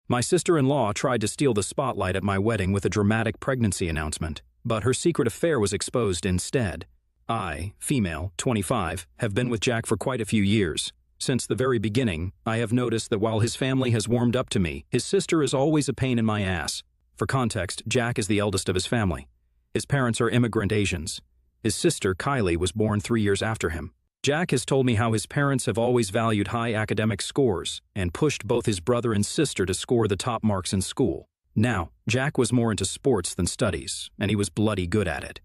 My sister-in-law tried to steal the spotlight at my wedding with a dramatic pregnancy announcement, but her secret affair was exposed instead. I, female, 25, have been with Jack for quite a few years. Since the very beginning, I have noticed that while his family has warmed up to me, his sister is always a pain in my ass. For context, Jack is the eldest of his family. His parents are immigrant Asians. His sister, Kylie, was born 3 years after him. Jack has told me how his parents have always valued high academic scores and pushed both his brother and sister to score the top marks in school. Now, Jack was more into sports than studies, and he was bloody good at it.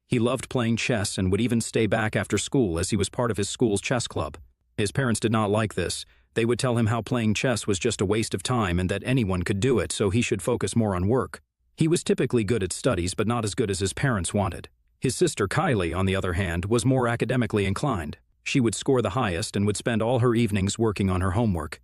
He loved playing chess and would even stay back after school as he was part of his school's chess club. His parents did not like this. They would tell him how playing chess was just a waste of time and that anyone could do it, so he should focus more on work. He was typically good at studies, but not as good as his parents wanted. His sister Kylie, on the other hand, was more academically inclined. She would score the highest and would spend all her evenings working on her homework.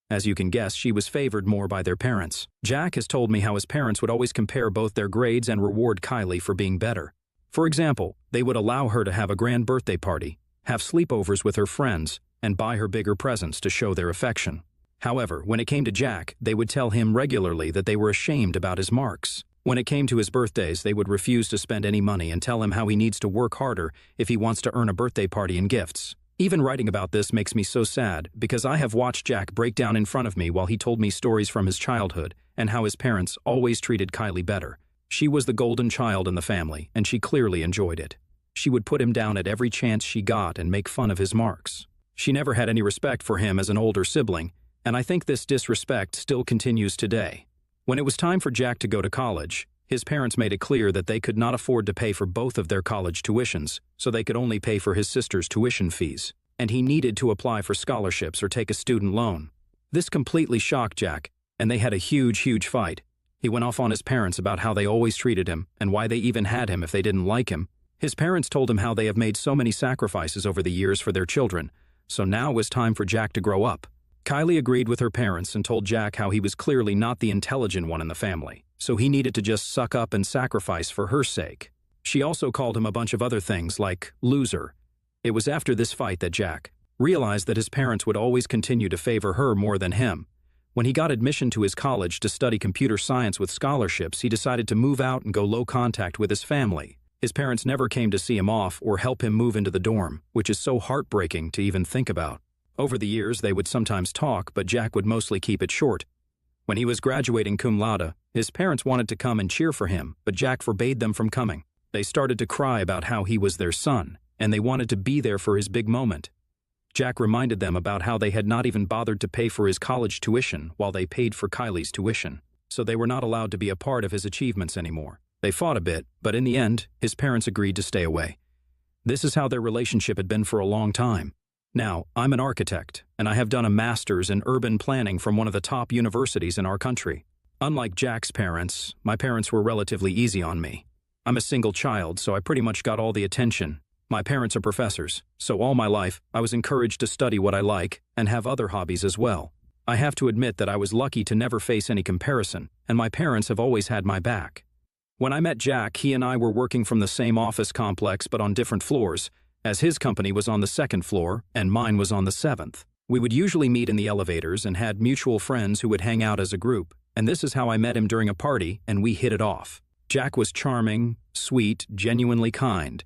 As you can guess, she was favored more by their parents. Jack has told me how his parents would always compare both their grades and reward Kylie for being better. For example, they would allow her to have a grand birthday party, have sleepovers with her friends, and buy her bigger presents to show their affection. However, when it came to Jack, they would tell him regularly that they were ashamed about his marks. When it came to his birthdays, they would refuse to spend any money and tell him how he needs to work harder if he wants to earn a birthday party and gifts. Even writing about this makes me so sad because I have watched Jack break down in front of me while he told me stories from his childhood and how his parents always treated Kylie better. She was the golden child in the family, and she clearly enjoyed it. She would put him down at every chance she got and make fun of his marks. She never had any respect for him as an older sibling, and I think this disrespect still continues today. When it was time for Jack to go to college, his parents made it clear that they could not afford to pay for both of their college tuitions, so they could only pay for his sister's tuition fees, and he needed to apply for scholarships or take a student loan. This completely shocked Jack, and they had a huge fight. He went off on his parents about how they always treated him and why they even had him if they didn't like him. His parents told him how they have made so many sacrifices over the years for their children, so now was time for Jack to grow up. Kylie agreed with her parents and told Jack how he was clearly not the intelligent one in the family, so he needed to just suck up and sacrifice for her sake. She also called him a bunch of other things like loser. It was after this fight that Jack realized that his parents would always continue to favor her more than him. When he got admission to his college to study computer science with scholarships, he decided to move out and go low contact with his family. His parents never came to see him off or help him move into the dorm, which is so heartbreaking to even think about. Over the years, they would sometimes talk, but Jack would mostly keep it short. When he was graduating cum laude, his parents wanted to come and cheer for him, but Jack forbade them from coming. They started to cry about how he was their son, and they wanted to be there for his big moment. Jack reminded them about how they had not even bothered to pay for his college tuition while they paid for Kylie's tuition, so they were not allowed to be a part of his achievements anymore. They fought a bit, but in the end, his parents agreed to stay away. This is how their relationship had been for a long time. Now, I'm an architect, and I have done a master's in urban planning from one of the top universities in our country. Unlike Jack's parents, my parents were relatively easy on me. I'm a single child, so I pretty much got all the attention. My parents are professors, so all my life I was encouraged to study what I like and have other hobbies as well. I have to admit that I was lucky to never face any comparison, and my parents have always had my back. When I met Jack, he and I were working from the same office complex but on different floors, as his company was on the 2nd floor and mine was on the 7th. We would usually meet in the elevators and had mutual friends who would hang out as a group, and this is how I met him during a party, and we hit it off. Jack was charming, sweet, genuinely kind.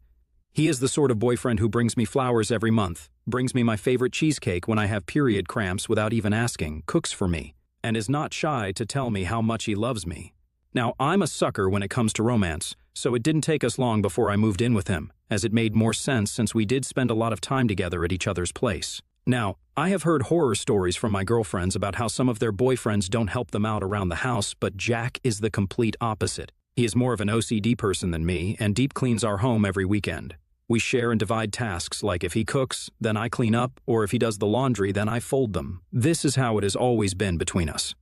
He is the sort of boyfriend who brings me flowers every month, brings me my favorite cheesecake when I have period cramps without even asking, cooks for me, and is not shy to tell me how much he loves me. Now, I'm a sucker when it comes to romance, so it didn't take us long before I moved in with him, as it made more sense since we did spend a lot of time together at each other's place. Now, I have heard horror stories from my girlfriends about how some of their boyfriends don't help them out around the house, but Jack is the complete opposite. He is more of an OCD person than me and deep cleans our home every weekend. We share and divide tasks, like if he cooks, then I clean up, or if he does the laundry, then I fold them. This is how it has always been between us.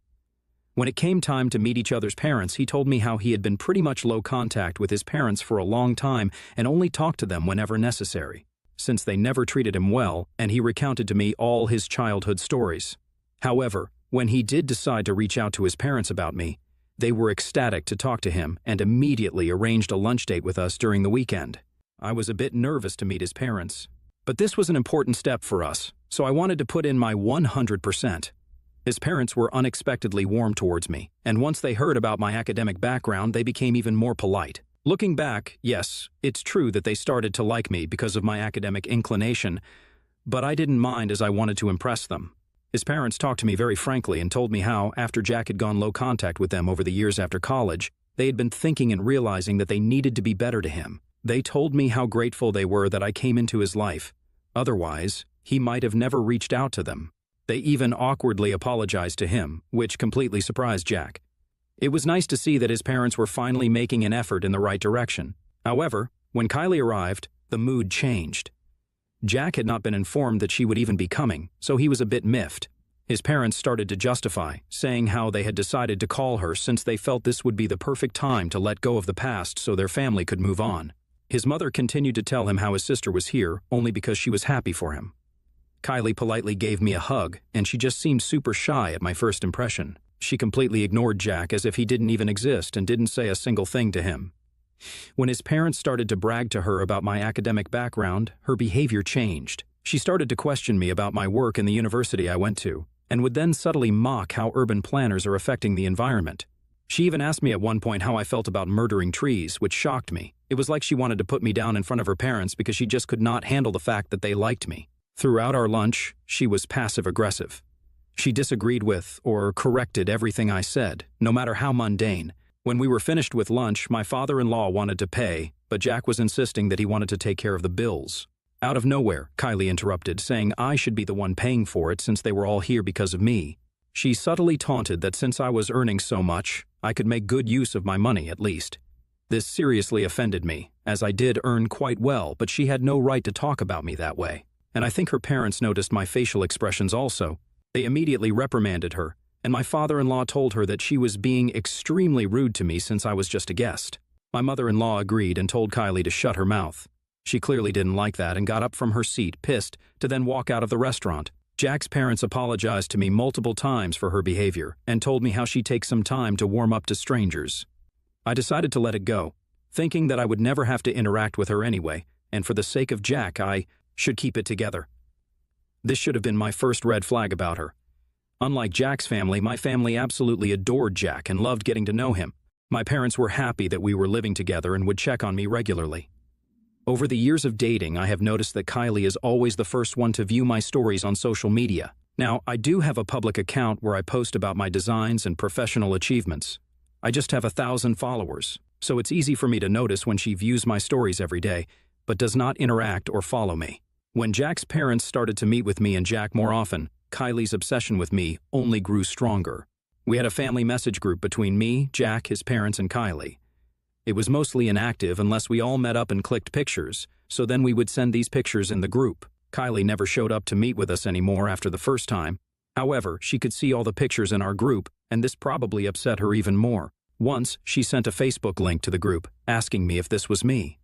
When it came time to meet each other's parents, he told me how he had been pretty much low contact with his parents for a long time and only talked to them whenever necessary, since they never treated him well, and he recounted to me all his childhood stories. However, when he did decide to reach out to his parents about me, they were ecstatic to talk to him and immediately arranged a lunch date with us during the weekend. I was a bit nervous to meet his parents, but this was an important step for us, so I wanted to put in my 100%. His parents were unexpectedly warm towards me, and once they heard about my academic background, they became even more polite. Looking back, yes, it's true that they started to like me because of my academic inclination, but I didn't mind as I wanted to impress them. His parents talked to me very frankly and told me how, after Jack had gone low contact with them over the years after college, they had been thinking and realizing that they needed to be better to him. They told me how grateful they were that I came into his life. Otherwise, he might have never reached out to them. They even awkwardly apologized to him, which completely surprised Jack. It was nice to see that his parents were finally making an effort in the right direction. However, when Kylie arrived, the mood changed. Jack had not been informed that she would even be coming, so he was a bit miffed. His parents started to justify, saying how they had decided to call her since they felt this would be the perfect time to let go of the past so their family could move on. His mother continued to tell him how his sister was here only because she was happy for him. Kylie politely gave me a hug, and she just seemed super shy at my first impression. She completely ignored Jack as if he didn't even exist and didn't say a single thing to him. When his parents started to brag to her about my academic background, her behavior changed. She started to question me about my work in the university I went to, and would then subtly mock how urban planners are affecting the environment. She even asked me at one point how I felt about murdering trees, which shocked me. It was like she wanted to put me down in front of her parents because she just could not handle the fact that they liked me. Throughout our lunch, she was passive-aggressive. She disagreed with or corrected everything I said, no matter how mundane. When we were finished with lunch, my father-in-law wanted to pay, but Jack was insisting that he wanted to take care of the bills. Out of nowhere, Kylie interrupted, saying I should be the one paying for it since they were all here because of me. She subtly taunted that since I was earning so much, I could make good use of my money at least. This seriously offended me, as I did earn quite well, but she had no right to talk about me that way. And I think her parents noticed my facial expressions also. They immediately reprimanded her, and my father-in-law told her that she was being extremely rude to me since I was just a guest. My mother-in-law agreed and told Kylie to shut her mouth. She clearly didn't like that and got up from her seat, pissed, to then walk out of the restaurant. Jack's parents apologized to me multiple times for her behavior and told me how she takes some time to warm up to strangers. I decided to let it go, thinking that I would never have to interact with her anyway, and for the sake of Jack, I should keep it together. This should have been my first red flag about her. Unlike Jack's family, my family absolutely adored Jack and loved getting to know him. My parents were happy that we were living together and would check on me regularly. Over the years of dating, I have noticed that Kylie is always the first one to view my stories on social media. Now, I do have a public account where I post about my designs and professional achievements. I just have 1,000 followers, so it's easy for me to notice when she views my stories every day, but does not interact or follow me. When Jack's parents started to meet with me and Jack more often, Kylie's obsession with me only grew stronger. We had a family message group between me, Jack, his parents, and Kylie. It was mostly inactive unless we all met up and clicked pictures, so then we would send these pictures in the group. Kylie never showed up to meet with us anymore after the first time. However, she could see all the pictures in our group, and this probably upset her even more. Once, she sent a Facebook link to the group, asking me if this was me.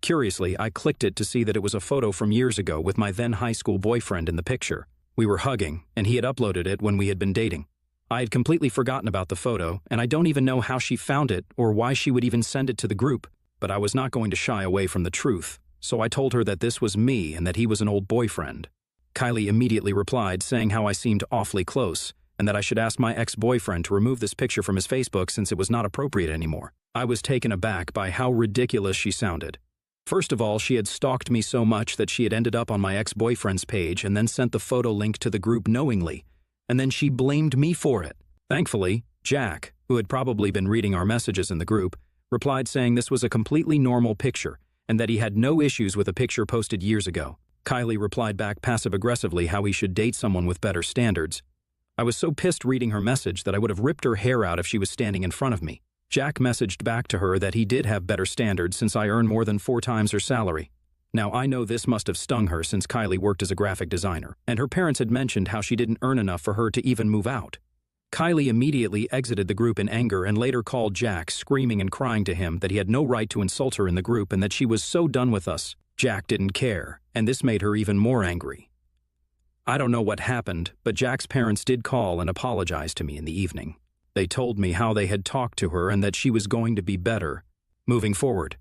Curiously, I clicked it to see that it was a photo from years ago with my then high school boyfriend in the picture. We were hugging, and he had uploaded it when we had been dating. I had completely forgotten about the photo, and I don't even know how she found it or why she would even send it to the group, but I was not going to shy away from the truth, so I told her that this was me and that he was an old boyfriend. Kylie immediately replied, saying how I seemed awfully close, and that I should ask my ex-boyfriend to remove this picture from his Facebook since it was not appropriate anymore. I was taken aback by how ridiculous she sounded. First of all, she had stalked me so much that she had ended up on my ex-boyfriend's page and then sent the photo link to the group knowingly, and then she blamed me for it. Thankfully, Jack, who had probably been reading our messages in the group, replied saying this was a completely normal picture and that he had no issues with a picture posted years ago. Kylie replied back passive-aggressively how he should date someone with better standards. I was so pissed reading her message that I would have ripped her hair out if she was standing in front of me. Jack messaged back to her that he did have better standards since I earn more than 4 times her salary. Now, I know this must have stung her since Kylie worked as a graphic designer, and her parents had mentioned how she didn't earn enough for her to even move out. Kylie immediately exited the group in anger and later called Jack, screaming and crying to him that he had no right to insult her in the group and that she was so done with us. Jack didn't care, and this made her even more angry. I don't know what happened, but Jack's parents did call and apologize to me in the evening. They told me how they had talked to her and that she was going to be better moving forward.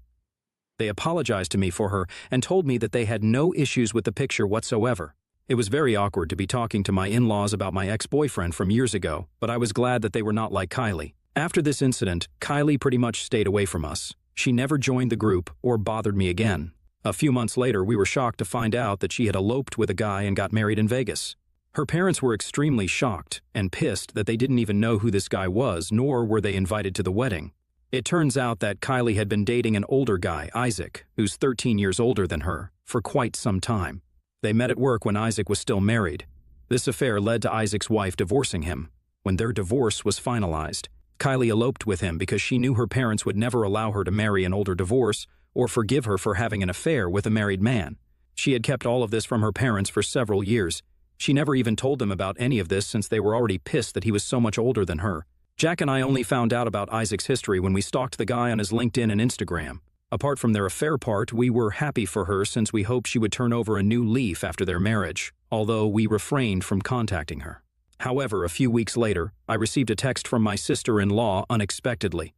They apologized to me for her and told me that they had no issues with the picture whatsoever. It was very awkward to be talking to my in-laws about my ex-boyfriend from years ago, but I was glad that they were not like Kylie. After this incident, Kylie pretty much stayed away from us. She never joined the group or bothered me again. A few months later, we were shocked to find out that she had eloped with a guy and got married in Vegas. Her parents were extremely shocked and pissed that they didn't even know who this guy was, nor were they invited to the wedding. It turns out that Kylie had been dating an older guy, Isaac, who's 13 years older than her, for quite some time. They met at work when Isaac was still married. This affair led to Isaac's wife divorcing him. When their divorce was finalized, Kylie eloped with him because she knew her parents would never allow her to marry an older divorce or forgive her for having an affair with a married man. She had kept all of this from her parents for several years. She never even told them about any of this since they were already pissed that he was so much older than her. Jack and I only found out about Isaac's history when we stalked the guy on his LinkedIn and Instagram. Apart from their affair part, we were happy for her since we hoped she would turn over a new leaf after their marriage, although we refrained from contacting her. However, a few weeks later, I received a text from my sister-in-law unexpectedly.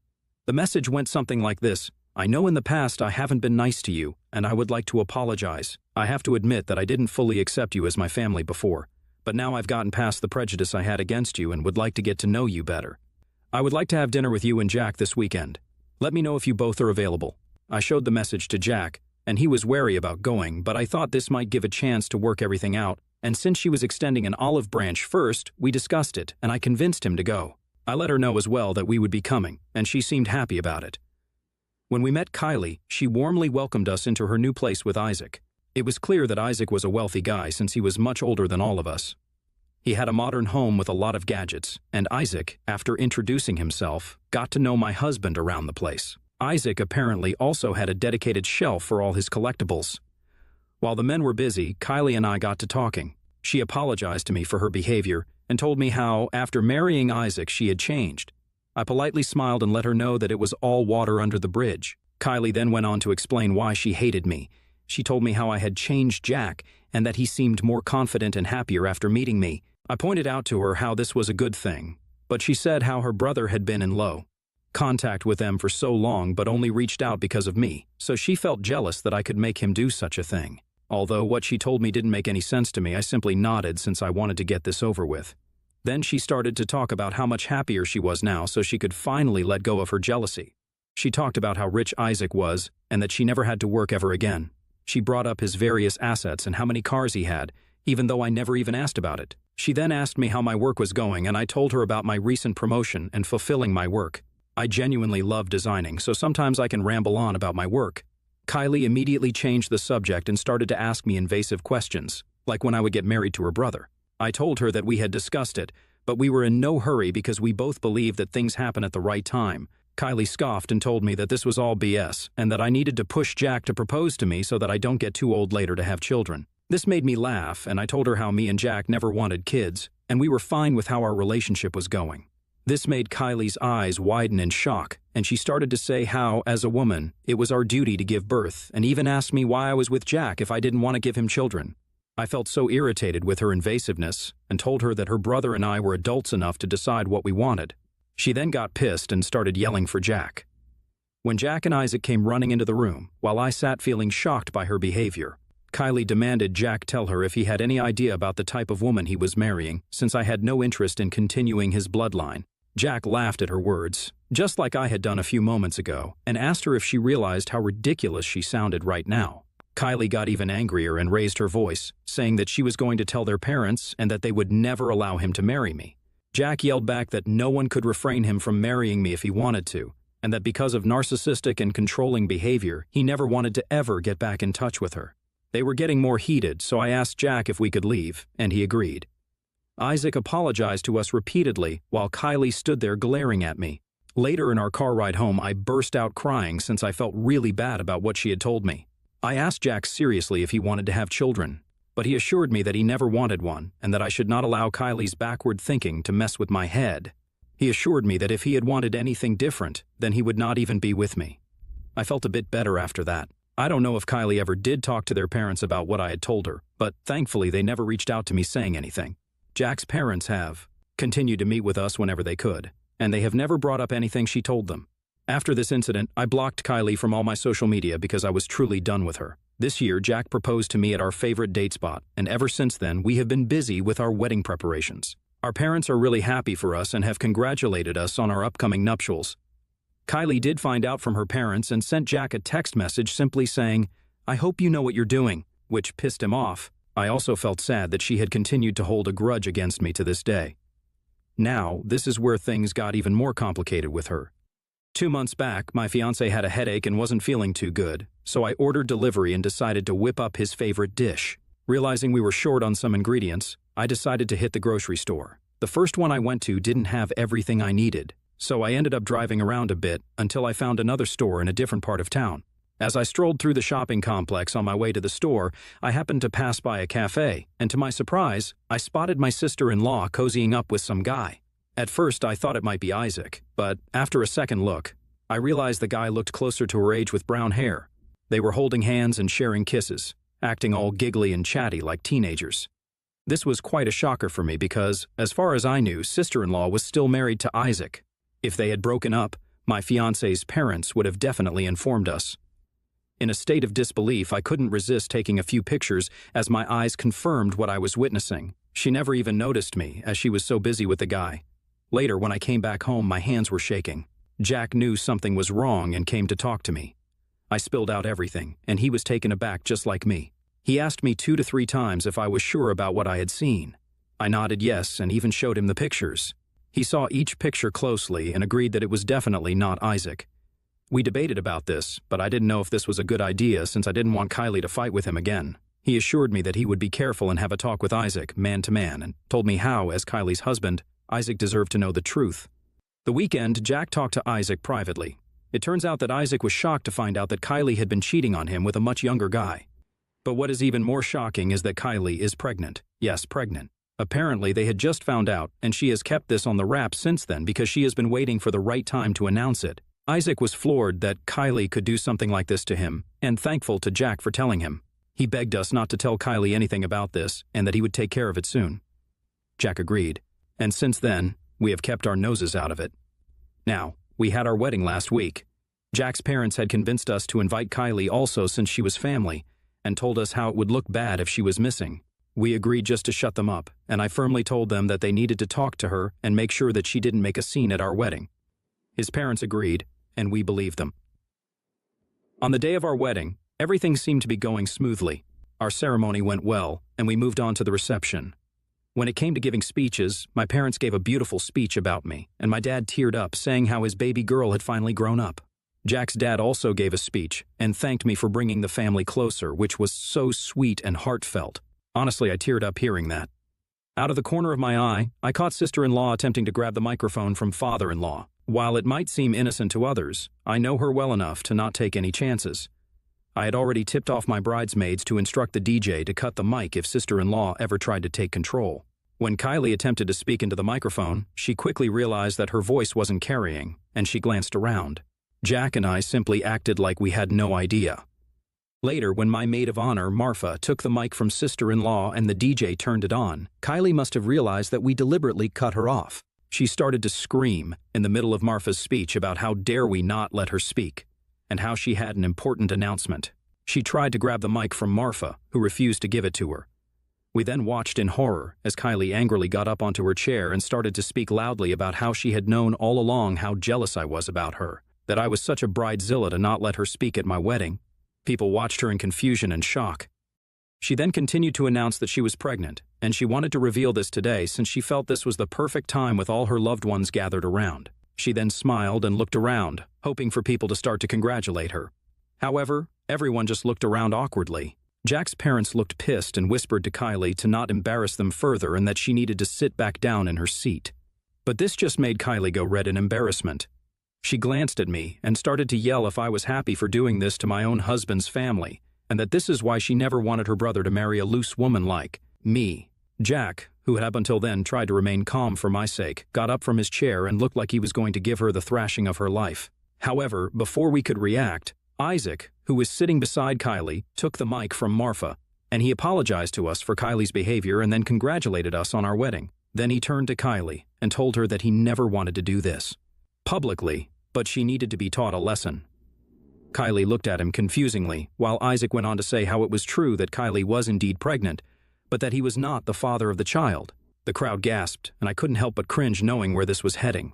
The message went something like this: "I know in the past I haven't been nice to you, and I would like to apologize. I have to admit that I didn't fully accept you as my family before, but now I've gotten past the prejudice I had against you and would like to get to know you better. I would like to have dinner with you and Jack this weekend. Let me know if you both are available." I showed the message to Jack, and he was wary about going, but I thought this might give a chance to work everything out, and since she was extending an olive branch first, we discussed it, and I convinced him to go. I let her know as well that we would be coming, and she seemed happy about it. When we met Kylie, she warmly welcomed us into her new place with Isaac. It was clear that Isaac was a wealthy guy since he was much older than all of us. He had a modern home with a lot of gadgets, and Isaac, after introducing himself, got to know my husband around the place. Isaac apparently also had a dedicated shelf for all his collectibles. While the men were busy, Kylie and I got to talking. She apologized to me for her behavior and told me how, after marrying Isaac, she had changed. I politely smiled and let her know that it was all water under the bridge. Kylie then went on to explain why she hated me. She told me how I had changed Jack and that he seemed more confident and happier after meeting me. I pointed out to her how this was a good thing, but she said how her brother had been in low contact with them for so long but only reached out because of me, so she felt jealous that I could make him do such a thing. Although what she told me didn't make any sense to me, I simply nodded since I wanted to get this over with. Then she started to talk about how much happier she was now so she could finally let go of her jealousy. She talked about how rich Isaac was and that she never had to work ever again. She brought up his various assets and how many cars he had, even though I never even asked about it. She then asked me how my work was going, and I told her about my recent promotion and fulfilling my work. I genuinely love designing, so sometimes I can ramble on about my work. Kylie immediately changed the subject and started to ask me invasive questions, like when I would get married to her brother. I told her that we had discussed it, but we were in no hurry because we both believed that things happen at the right time. Kylie scoffed and told me that this was all BS and that I needed to push Jack to propose to me so that I don't get too old later to have children. This made me laugh, and I told her how me and Jack never wanted kids, and we were fine with how our relationship was going. This made Kylie's eyes widen in shock, and she started to say how, as a woman, it was our duty to give birth, and even asked me why I was with Jack if I didn't want to give him children. I felt so irritated with her invasiveness and told her that her brother and I were adults enough to decide what we wanted. She then got pissed and started yelling for Jack. When Jack and Isaac came running into the room, while I sat feeling shocked by her behavior, Kylie demanded Jack tell her if he had any idea about the type of woman he was marrying, since I had no interest in continuing his bloodline. Jack laughed at her words, just like I had done a few moments ago, and asked her if she realized how ridiculous she sounded right now. Kylie got even angrier and raised her voice, saying that she was going to tell their parents and that they would never allow him to marry me. Jack yelled back that no one could refrain him from marrying me if he wanted to, and that because of narcissistic and controlling behavior, he never wanted to ever get back in touch with her. They were getting more heated, so I asked Jack if we could leave, and he agreed. Isaac apologized to us repeatedly while Kylie stood there glaring at me. Later in our car ride home, I burst out crying since I felt really bad about what she had told me. I asked Jack seriously if he wanted to have children, but he assured me that he never wanted one and that I should not allow Kylie's backward thinking to mess with my head. He assured me that if he had wanted anything different, then he would not even be with me. I felt a bit better after that. I don't know if Kylie ever did talk to their parents about what I had told her, but thankfully they never reached out to me saying anything. Jack's parents have continued to meet with us whenever they could, and they have never brought up anything she told them. After this incident, I blocked Kylie from all my social media because I was truly done with her. This year, Jack proposed to me at our favorite date spot, and ever since then, we have been busy with our wedding preparations. Our parents are really happy for us and have congratulated us on our upcoming nuptials. Kylie did find out from her parents and sent Jack a text message simply saying, "I hope you know what you're doing," which pissed him off. I also felt sad that she had continued to hold a grudge against me to this day. Now, this is where things got even more complicated with her. 2 months back, my fiancé had a headache and wasn't feeling too good, so I ordered delivery and decided to whip up his favorite dish. Realizing we were short on some ingredients, I decided to hit the grocery store. The first one I went to didn't have everything I needed, so I ended up driving around a bit until I found another store in a different part of town. As I strolled through the shopping complex on my way to the store, I happened to pass by a cafe, and to my surprise, I spotted my sister-in-law cozying up with some guy. At first, I thought it might be Isaac, but after a second look, I realized the guy looked closer to her age with brown hair. They were holding hands and sharing kisses, acting all giggly and chatty like teenagers. This was quite a shocker for me because, as far as I knew, sister-in-law was still married to Isaac. If they had broken up, my fiancé's parents would have definitely informed us. In a state of disbelief, I couldn't resist taking a few pictures as my eyes confirmed what I was witnessing. She never even noticed me as she was so busy with the guy. Later, when I came back home, my hands were shaking. Jack knew something was wrong and came to talk to me. I spilled out everything, and he was taken aback just like me. He asked me 2 to 3 times if I was sure about what I had seen. I nodded yes and even showed him the pictures. He saw each picture closely and agreed that it was definitely not Isaac. We debated about this, but I didn't know if this was a good idea since I didn't want Kylie to fight with him again. He assured me that he would be careful and have a talk with Isaac, man to man, and told me how, as Kylie's husband, Isaac deserved to know the truth. The weekend, Jack talked to Isaac privately. It turns out that Isaac was shocked to find out that Kylie had been cheating on him with a much younger guy. But what is even more shocking is that Kylie is pregnant. Yes, pregnant. Apparently, they had just found out, and she has kept this on the wrap since then because she has been waiting for the right time to announce it. Isaac was floored that Kylie could do something like this to him, and thankful to Jack for telling him. He begged us not to tell Kylie anything about this, and that he would take care of it soon. Jack agreed. And since then, we have kept our noses out of it. Now, we had our wedding last week. Jack's parents had convinced us to invite Kylie also since she was family, and told us how it would look bad if she was missing. We agreed just to shut them up, and I firmly told them that they needed to talk to her and make sure that she didn't make a scene at our wedding. His parents agreed, and we believed them. On the day of our wedding, everything seemed to be going smoothly. Our ceremony went well, and we moved on to the reception. When it came to giving speeches, my parents gave a beautiful speech about me, and my dad teared up, saying how his baby girl had finally grown up. Jack's dad also gave a speech and thanked me for bringing the family closer, which was so sweet and heartfelt. Honestly, I teared up hearing that. Out of the corner of my eye, I caught sister-in-law attempting to grab the microphone from father-in-law. While it might seem innocent to others, I know her well enough to not take any chances. I had already tipped off my bridesmaids to instruct the DJ to cut the mic if sister-in-law ever tried to take control. When Kylie attempted to speak into the microphone, she quickly realized that her voice wasn't carrying, and she glanced around. Jack and I simply acted like we had no idea. Later, when my maid of honor, Marfa, took the mic from sister-in-law and the DJ turned it on, Kylie must have realized that we deliberately cut her off. She started to scream in the middle of Marfa's speech about how dare we not let her speak, and how she had an important announcement. She tried to grab the mic from Marfa, who refused to give it to her. We then watched in horror as Kylie angrily got up onto her chair and started to speak loudly about how she had known all along how jealous I was about her, that I was such a bridezilla to not let her speak at my wedding. People watched her in confusion and shock. She then continued to announce that she was pregnant, and she wanted to reveal this today since she felt this was the perfect time with all her loved ones gathered around. She then smiled and looked around, hoping for people to start to congratulate her. However, everyone just looked around awkwardly. Jack's parents looked pissed and whispered to Kylie to not embarrass them further and that she needed to sit back down in her seat. But this just made Kylie go red in embarrassment. She glanced at me and started to yell if I was happy for doing this to my own husband's family, and that this is why she never wanted her brother to marry a loose woman like me. Jack, who had up until then tried to remain calm for my sake, got up from his chair and looked like he was going to give her the thrashing of her life. However, before we could react, Isaac, who was sitting beside Kylie, took the mic from Marfa, and he apologized to us for Kylie's behavior and then congratulated us on our wedding. Then he turned to Kylie and told her that he never wanted to do this publicly, but she needed to be taught a lesson. Kylie looked at him confusingly, while Isaac went on to say how it was true that Kylie was indeed pregnant, but that he was not the father of the child. The crowd gasped, and I couldn't help but cringe knowing where this was heading.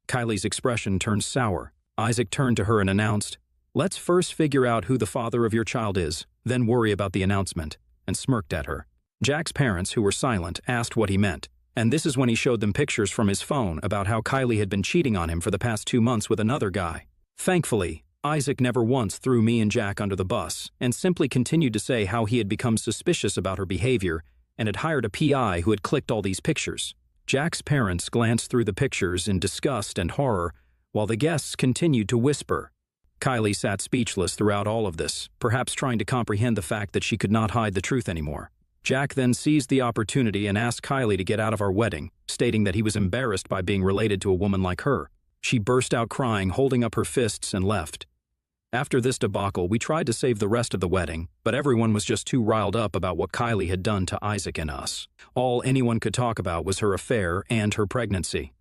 Kylie's expression turned sour. Isaac turned to her and announced, "Let's first figure out who the father of your child is, then worry about the announcement," and smirked at her. Jack's parents, who were silent, asked what he meant, and this is when he showed them pictures from his phone about how Kylie had been cheating on him for the past 2 months with another guy. Thankfully, Isaac never once threw me and Jack under the bus, and simply continued to say how he had become suspicious about her behavior and had hired a PI who had clicked all these pictures. Jack's parents glanced through the pictures in disgust and horror, while the guests continued to whisper. Kylie sat speechless throughout all of this, perhaps trying to comprehend the fact that she could not hide the truth anymore. Jack then seized the opportunity and asked Kylie to get out of our wedding, stating that he was embarrassed by being related to a woman like her. She burst out crying, holding up her fists, and left. After this debacle, we tried to save the rest of the wedding, but everyone was just too riled up about what Kylie had done to Isaac and us. All anyone could talk about was her affair and her pregnancy.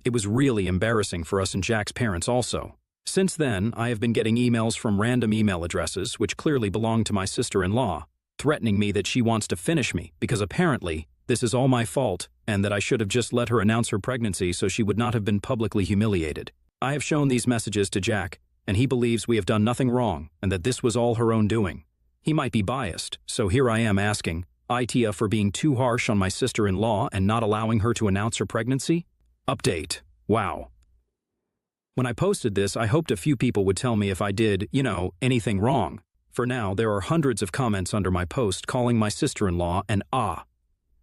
It was really embarrassing for us and Jack's parents also. Since then, I have been getting emails from random email addresses, which clearly belong to my sister-in-law, threatening me that she wants to finish me because apparently this is all my fault and that I should have just let her announce her pregnancy so she would not have been publicly humiliated. I have shown these messages to Jack, and he believes we have done nothing wrong and that this was all her own doing. He might be biased, so here I am asking, Itia for being too harsh on my sister-in-law and not allowing her to announce her pregnancy? Update. Wow. When I posted this, I hoped a few people would tell me if I did, anything wrong. For now, there are hundreds of comments under my post calling my sister-in-law an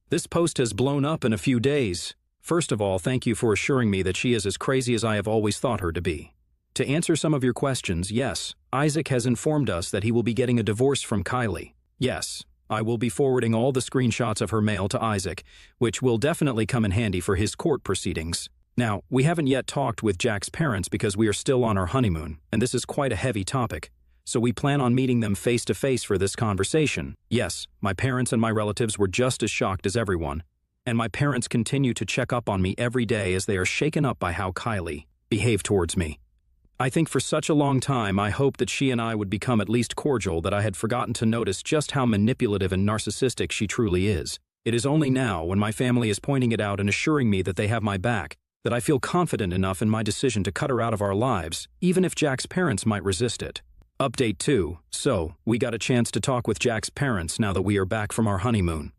This post has blown up in a few days. First of all, thank you for assuring me that she is as crazy as I have always thought her to be. To answer some of your questions, yes, Isaac has informed us that he will be getting a divorce from Kylie. Yes, I will be forwarding all the screenshots of her mail to Isaac, which will definitely come in handy for his court proceedings. Now, we haven't yet talked with Jack's parents because we are still on our honeymoon, and this is quite a heavy topic, so we plan on meeting them face-to-face for this conversation. Yes, my parents and my relatives were just as shocked as everyone, and my parents continue to check up on me every day as they are shaken up by how Kylie behaved towards me. I think for such a long time I hoped that she and I would become at least cordial that I had forgotten to notice just how manipulative and narcissistic she truly is. It is only now, when my family is pointing it out and assuring me that they have my back, that I feel confident enough in my decision to cut her out of our lives, even if Jack's parents might resist it. Update 2. So, we got a chance to talk with Jack's parents now that we are back from our honeymoon.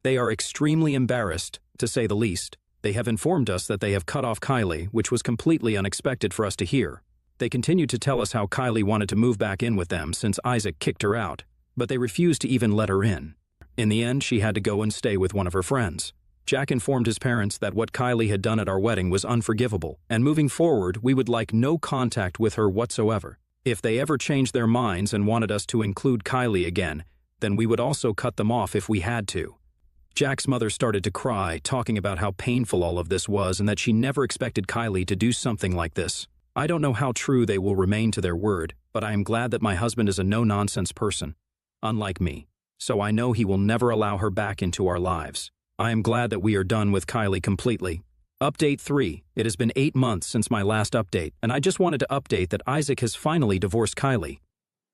They are extremely embarrassed, to say the least. They have informed us that they have cut off Kylie, which was completely unexpected for us to hear. They continued to tell us how Kylie wanted to move back in with them since Isaac kicked her out, but they refused to even let her in. In the end, she had to go and stay with one of her friends. Jack informed his parents that what Kylie had done at our wedding was unforgivable, and moving forward, we would like no contact with her whatsoever. If they ever changed their minds and wanted us to include Kylie again, then we would also cut them off if we had to. Jack's mother started to cry, talking about how painful all of this was and that she never expected Kylie to do something like this. I don't know how true they will remain to their word, but I am glad that my husband is a no-nonsense person, unlike me, so I know he will never allow her back into our lives. I am glad that we are done with Kylie completely. Update 3. It has been 8 months since my last update, and I just wanted to update that Isaac has finally divorced Kylie.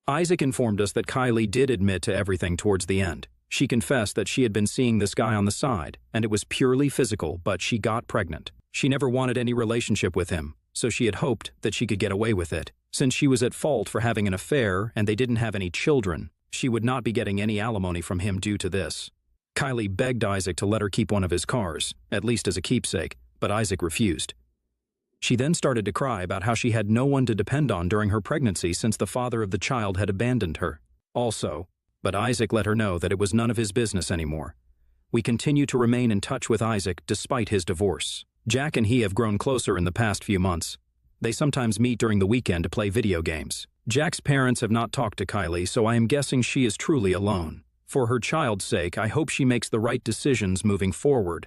Isaac informed us that Kylie did admit to everything towards the end. She confessed that she had been seeing this guy on the side, and it was purely physical, but she got pregnant. She never wanted any relationship with him, so she had hoped that she could get away with it. Since she was at fault for having an affair and they didn't have any children, she would not be getting any alimony from him due to this. Kylie begged Isaac to let her keep one of his cars, at least as a keepsake, but Isaac refused. She then started to cry about how she had no one to depend on during her pregnancy since the father of the child had abandoned her. But Isaac let her know that it was none of his business anymore. We continue to remain in touch with Isaac despite his divorce. Jack and he have grown closer in the past few months. They sometimes meet during the weekend to play video games. Jack's parents have not talked to Kylie, so I am guessing she is truly alone. For her child's sake, I hope she makes the right decisions moving forward.